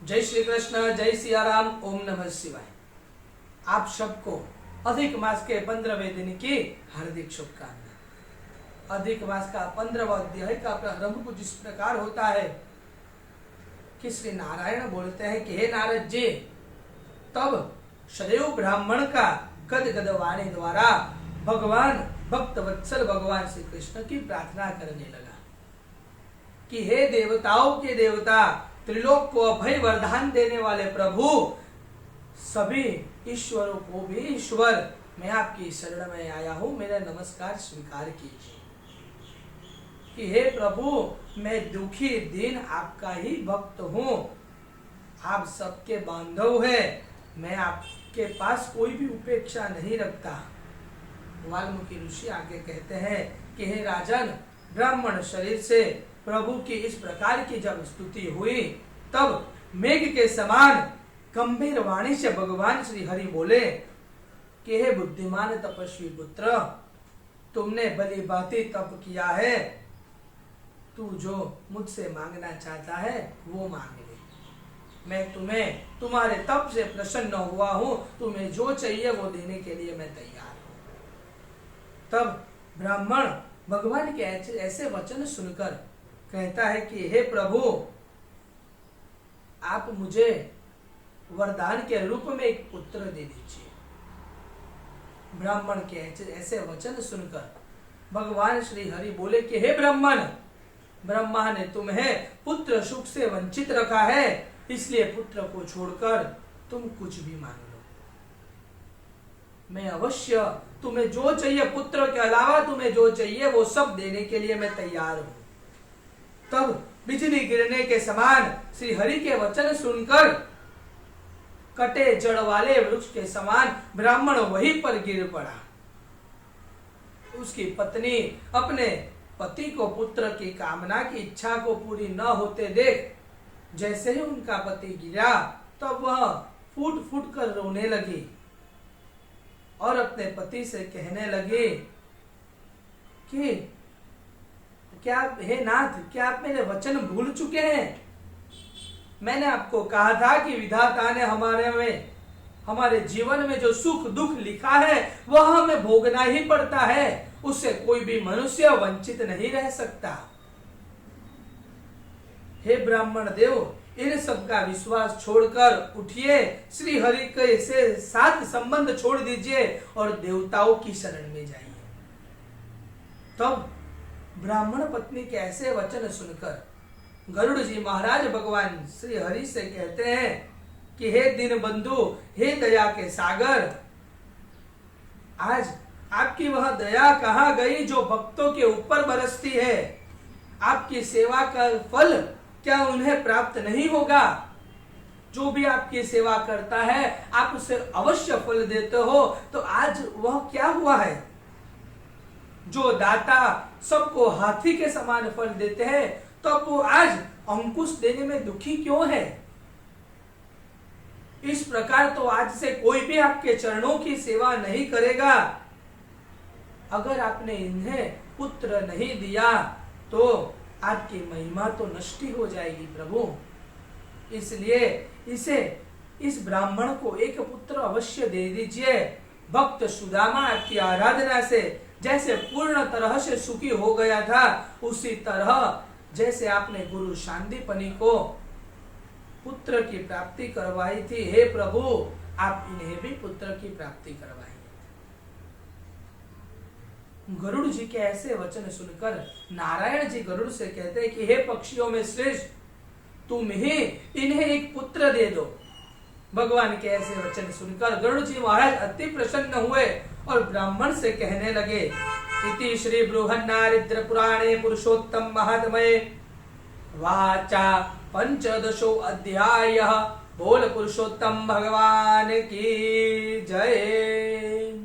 जय श्री कृष्ण, जय सिया राम, ओम नमः शिवाय। आप सबको अधिक मास के 15वें दिन की हार्दिक शुभकामनाएं। अधिक मास का 15वां अध्याय का प्रारंभ कुछ इस प्रकार होता है कि श्री नारायण बोलते हैं कि हे नारद जी, तब सदैव ब्राह्मण का गदगद वाणी द्वारा भगवान भक्त वत्सल भगवान श्री कृष्ण की प्रार्थना करने लगा कि हे देवताओं के देवता, त्रिलोक को अभय वरदान देने वाले प्रभु, सभी ईश्वरों को भी ईश्वर, मैं आपकी शरण में आया हूं, मेरा नमस्कार स्वीकार कीजिए। कि हे प्रभु, मैं दुखी दीन आपका ही भक्त हूं, आप सबके बांधव है, मैं आपके पास कोई भी उपेक्षा नहीं रखता। वाल्मीकि ऋषि आगे कहते हैं कि हे राजन, ब्राह्मण शरीर से प्रभु की इस प्रकार की जब स्तुति हुई, तब मेघ के समान गंभीर वाणी से भगवान श्री हरि बोले कि हे बुद्धिमान तपस्वी पुत्र, तुमने भली भांति तप किया है, तू जो मुझसे मांगना चाहता है वो मांग ले। मैं तुम्हें तुम्हारे तप से प्रसन्न हुआ हूं, तुम्हें जो चाहिए वो देने के लिए मैं तैयार हूं। तब ब्राह्मण भगवान के ऐसे वचन सुनकर कहता है कि हे प्रभु, आप मुझे वरदान के रूप में एक पुत्र दे दीजिए। ब्राह्मण के ऐसे वचन सुनकर भगवान श्री हरि बोले कि हे ब्राह्मण, ब्रह्मा ने तुम्हें पुत्र सुख से वंचित रखा है, इसलिए पुत्र को छोड़कर तुम कुछ भी मांग लो। मैं अवश्य तुम्हें जो चाहिए, पुत्र के अलावा तुम्हें जो चाहिए वो सब देने के लिए मैं तैयार हूं। तब बिजली गिरने के समान श्री हरि के वचन सुनकर कटे जड़ वाले वृक्ष के समान ब्राह्मण वहीं पर गिर पड़ा। उसकी पत्नी अपने पति को पुत्र की कामना की इच्छा को पूरी न होते देख जैसे ही उनका पति गिरा, तब वह फूट फूट कर रोने लगी और अपने पति से कहने लगी कि क्या हे नाथ, क्या आप मेरे वचन भूल चुके हैं? मैंने आपको कहा था कि विधाता ने हमारे जीवन में जो सुख दुख लिखा है वह हमें भोगना ही पड़ता है, उससे कोई भी मनुष्य वंचित नहीं रह सकता। हे ब्राह्मण देव, इन सब का विश्वास छोड़कर उठिए, श्री हरि के से साथ संबंध छोड़ दीजिए और देवताओं की शरण में जाइए। तब ब्राह्मण पत्नी के ऐसे वचन सुनकर गरुड़ जी महाराज भगवान श्री हरि से कहते हैं कि हे दीन बंधु, हे दया के सागर, आज आपकी वह दया कहाँ गई जो भक्तों के ऊपर बरसती है? आपकी सेवा का फल क्या उन्हें प्राप्त नहीं होगा? जो भी आपकी सेवा करता है आप उसे अवश्य फल देते हो, तो आज वह क्या हुआ है? जो दाता सबको हाथी के समान फल देते हैं, तो वो आज अंकुश देने में दुखी क्यों है? इस प्रकार तो आज से कोई भी आपके चरणों की सेवा नहीं करेगा। अगर आपने इन्हें पुत्र नहीं दिया तो आपकी महिमा तो नष्ट हो जाएगी प्रभु। इसलिए इस ब्राह्मण को एक पुत्र अवश्य दे दीजिए। भक्त सुदामा आपकी आराधना से जैसे पूर्ण तरह से सुखी हो गया था, उसी तरह जैसे आपने गुरु शांतिपनि को पुत्र की प्राप्ति करवाई थी, हे प्रभु, आप इन्हें भी पुत्र की प्राप्ति करवाइए। गरुड़ जी के ऐसे वचन सुनकर नारायण जी गरुड़ से कहते हैं कि हे पक्षियों में श्रेष्ठ, तुम ही इन्हें एक पुत्र दे दो। भगवान के ऐसे वचन सुनकर गरुड़ जी महाराज अति प्रसन्न हुए और ब्राह्मण से कहने लगे, इति श्री बृहन्नारिद्र पुराणे पुरुषोत्तम महात्म्ये वाचा 15 अध्यायः। बोल पुरुषोत्तम भगवान की जय।